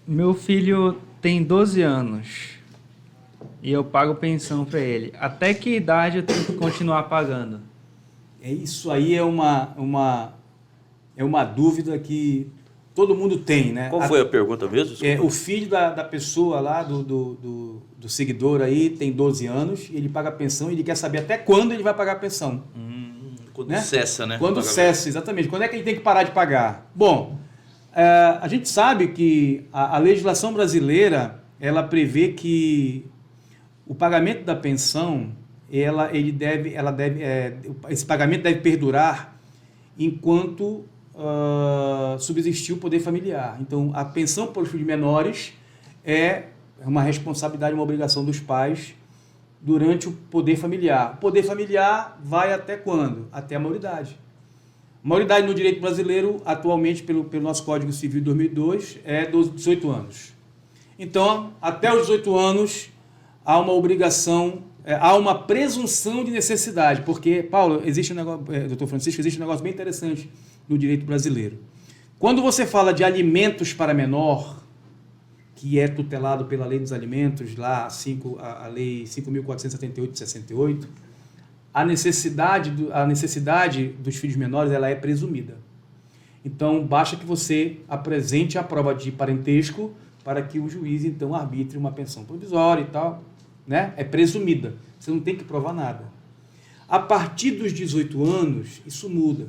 Meu filho tem 12 anos e eu pago pensão para ele. Até que idade eu tenho que continuar pagando? Isso aí é uma dúvida que todo mundo tem, né? Qual foi a pergunta mesmo? Desculpa. O filho da pessoa lá, do seguidor aí, tem 12 anos e ele paga a pensão e ele quer saber até quando ele vai pagar a pensão. Quando Né? cessa, né? Quando cessa, exatamente. Quando é que ele tem que parar de pagar? Bom, a gente sabe que a legislação brasileira, ela prevê que o pagamento da pensão, esse pagamento deve perdurar enquanto subsistir o poder familiar. Então, a pensão por filhos menores é uma responsabilidade, uma obrigação dos pais durante o poder familiar. O poder familiar vai até quando? Até a maioridade. A maioridade no direito brasileiro, atualmente, pelo nosso Código Civil de 2002, é dos 18 anos. Então, até os 18 anos, há uma obrigação, há uma presunção de necessidade, porque, Paulo, existe um negócio, doutor Francisco, existe um negócio bem interessante no direito brasileiro. Quando você fala de alimentos para menor, que é tutelado pela Lei dos Alimentos, lá a Lei 5.478 de 68, a necessidade dos filhos menores ela é presumida. Então, basta que você apresente a prova de parentesco para que o juiz, então, arbitre uma pensão provisória e tal, né? É presumida. Você não tem que provar nada. A partir dos 18 anos, isso muda.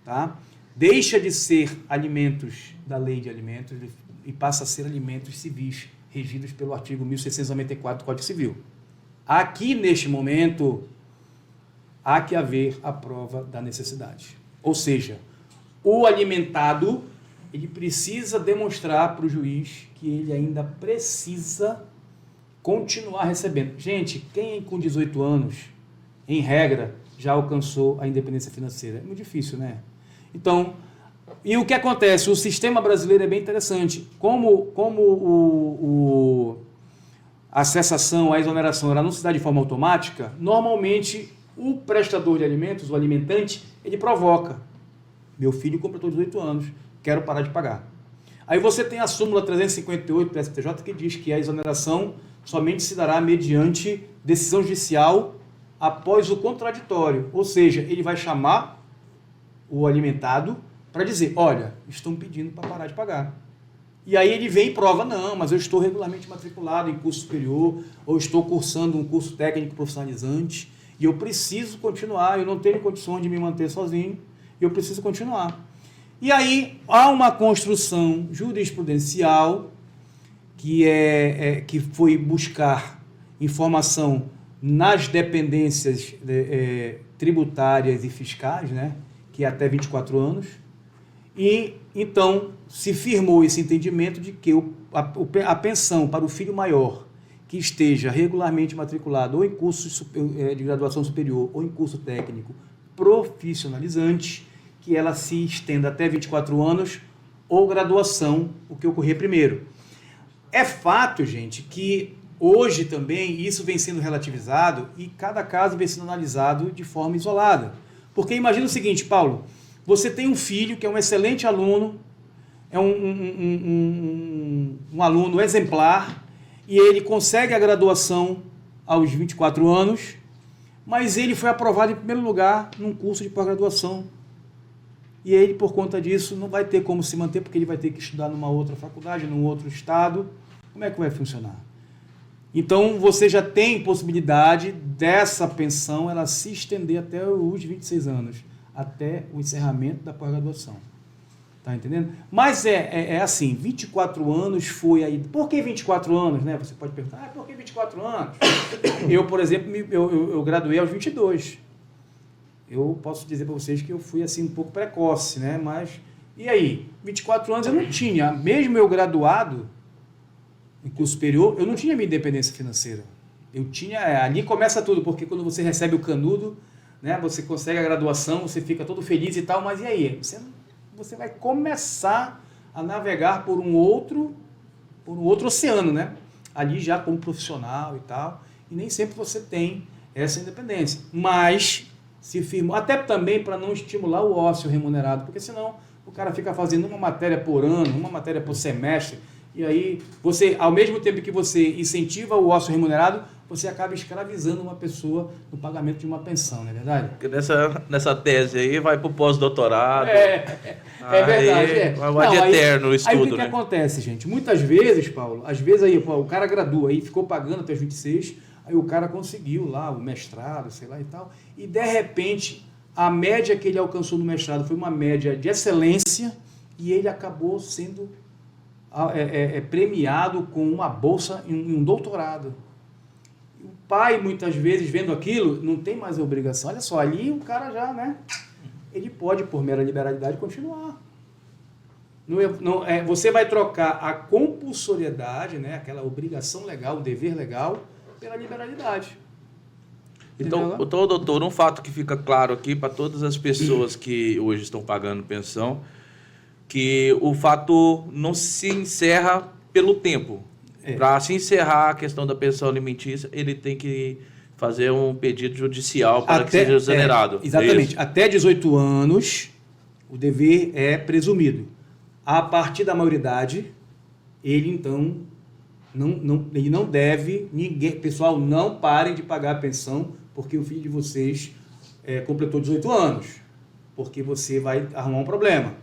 Tá? Deixa de ser alimentos da Lei de Alimentos e passa a ser alimentos civis, regidos pelo artigo 1694 do Código Civil. Aqui, neste momento, há que haver a prova da necessidade. Ou seja, o alimentado, ele precisa demonstrar para o juiz que ele ainda precisa continuar recebendo. Gente, quem com 18 anos, em regra, já alcançou a independência financeira? É muito difícil, né? Então, e o que acontece? O sistema brasileiro é bem interessante. Como a cessação, a exoneração, ela não se dá de forma automática, normalmente o prestador de alimentos, o alimentante, ele provoca. Meu filho completou 18 anos, quero parar de pagar. Aí você tem a súmula 358 do STJ que diz que a exoneração somente se dará mediante decisão judicial após o contraditório. Ou seja, ele vai chamar o alimentado para dizer, olha, estão pedindo para parar de pagar. E aí ele vem e prova, não, mas eu estou regularmente matriculado em curso superior, ou estou cursando um curso técnico profissionalizante, e eu preciso continuar, eu não tenho condições de me manter sozinho, e eu preciso continuar. E aí há uma construção jurisprudencial que foi buscar informação nas dependências tributárias e fiscais, né, que é até 24 anos, e então se firmou esse entendimento de que a pensão para o filho maior que esteja regularmente matriculado ou em curso de graduação superior ou em curso técnico profissionalizante, que ela se estenda até 24 anos ou graduação, o que ocorrer primeiro. É fato, gente, que hoje também isso vem sendo relativizado e cada caso vem sendo analisado de forma isolada. Porque imagina o seguinte, Paulo, você tem um filho que é um excelente aluno, é um aluno exemplar, e ele consegue a graduação aos 24 anos, mas ele foi aprovado em primeiro lugar num curso de pós-graduação. E ele, por conta disso, não vai ter como se manter, porque ele vai ter que estudar numa outra faculdade, num outro estado. Como é que vai funcionar? Então, você já tem possibilidade dessa pensão ela se estender até os 26 anos, até o encerramento da pós-graduação. Tá entendendo? Mas é assim, 24 anos foi aí... Por que 24 anos, né? Você pode perguntar, por que 24 anos? Eu, por exemplo, eu graduei aos 22. Eu posso dizer para vocês que eu fui assim um pouco precoce, né? Mas, e aí? 24 anos eu não tinha. Mesmo eu graduado em curso superior, eu não tinha minha independência financeira. Eu tinha... Ali começa tudo, porque quando você recebe o canudo, né? Você consegue a graduação, você fica todo feliz e tal, mas e aí? Você vai começar a navegar por um outro oceano, né? Ali já como profissional e tal, e nem sempre você tem essa independência. Mas se firmou, até também para não estimular o ócio remunerado, porque senão O cara fica fazendo uma matéria por ano, uma matéria por semestre, e aí você, ao mesmo tempo que você incentiva o ócio remunerado, você acaba escravizando uma pessoa no pagamento de uma pensão, não é verdade? Porque nessa tese aí vai pro pós-doutorado. É verdade. Vai de eterno o estudo, aí o que né? acontece, gente? Muitas vezes, Paulo, às vezes aí o cara gradua, aí ficou pagando até os 26, aí o cara conseguiu lá o mestrado, sei lá e tal, e de repente a média que ele alcançou no mestrado foi uma média de excelência e ele acabou sendo premiado com uma bolsa em um doutorado. O pai, muitas vezes, vendo aquilo, não tem mais a obrigação. Olha só, ali o cara já, né? Ele pode, por mera liberalidade, continuar. Você vai trocar a compulsoriedade, né? Aquela obrigação legal, o dever legal, pela liberalidade. Então, doutor, um fato que fica claro aqui para todas as pessoas que hoje estão pagando pensão, que o fato não se encerra pelo tempo. Para se encerrar a questão da pensão alimentícia, ele tem que fazer um pedido judicial para que seja exonerado. Exatamente. Até 18 anos, o dever é presumido. A partir da maioridade, ele então ele não deve, pessoal, não parem de pagar a pensão porque o filho de vocês completou 18 anos, porque você vai arrumar um problema.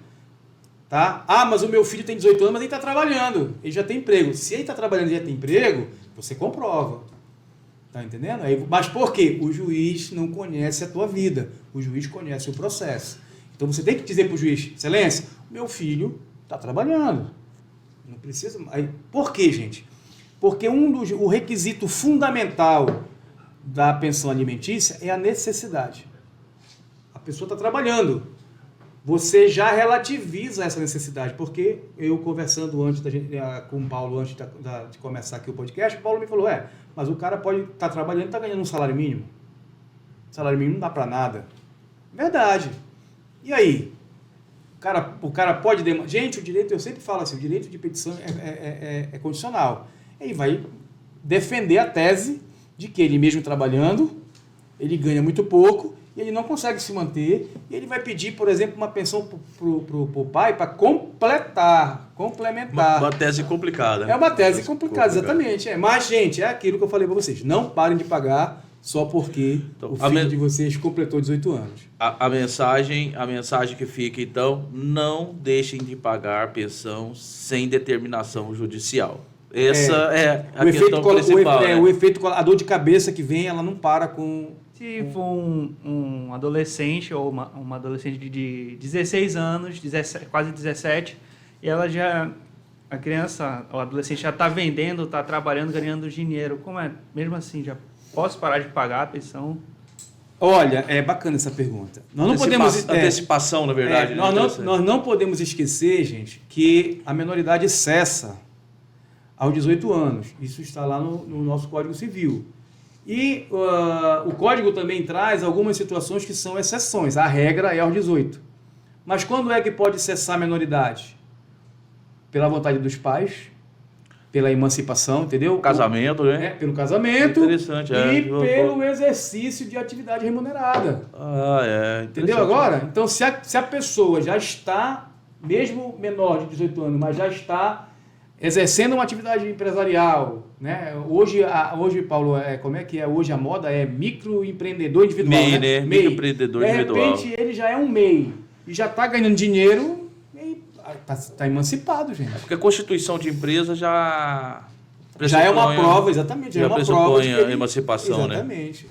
Tá? Ah, mas o meu filho tem 18 anos, mas ele está trabalhando, ele já tem emprego. Se ele está trabalhando e já tem emprego, você comprova. Tá entendendo? Mas por quê? O juiz não conhece a tua vida, o juiz conhece o processo. Então você tem que dizer para o juiz, excelência, meu filho está trabalhando. Não precisa. Por quê, gente? Porque o requisito fundamental da pensão alimentícia é a necessidade. A pessoa está trabalhando. Você já relativiza essa necessidade, porque eu conversando antes com o Paulo, antes de começar aqui o podcast, o Paulo me falou, mas o cara pode estar trabalhando e está ganhando um salário mínimo. Salário mínimo não dá para nada. Verdade. E aí? O cara pode... Gente, o direito, eu sempre falo assim, o direito de petição é condicional. Ele vai defender a tese de que ele mesmo trabalhando, ele ganha muito pouco, e ele não consegue se manter, e ele vai pedir, por exemplo, uma pensão pro pai para complementar. Uma tese complicada. É uma tese complicada, exatamente. Mas, gente, é aquilo que eu falei para vocês. Não parem de pagar só porque o filho de vocês completou 18 anos. A mensagem que fica, então, não deixem de pagar pensão sem determinação judicial. Essa é a questão principal. A dor de cabeça que vem, ela não para com... Se for um adolescente ou uma adolescente de 16 anos, quase 17, e ela a criança, o adolescente já está vendendo, está trabalhando, ganhando dinheiro, como é? Mesmo assim, já posso parar de pagar a pensão? Olha, é bacana essa pergunta. Nós não podemos... Antecipação, na verdade. Nós não podemos esquecer, gente, que a menoridade cessa aos 18 anos. Isso está lá no nosso Código Civil. E o Código também traz algumas situações que são exceções. A regra é aos 18. Mas quando é que pode cessar a menoridade? Pela vontade dos pais, pela emancipação, entendeu? Casamento, né? Pelo casamento. Interessante, e pelo exercício de atividade remunerada. Entendeu agora? Então, se a pessoa já está, mesmo menor de 18 anos, mas já está exercendo uma atividade empresarial, né? Hoje, Paulo, como é que é? Hoje a moda é microempreendedor individual, MEI, né? Microempreendedor individual. De repente, ele já é um MEI e já está ganhando dinheiro e está emancipado, gente. Porque a constituição de empresa já é uma prova, exatamente. Já é uma pressupõe prova de que a emancipação, exatamente.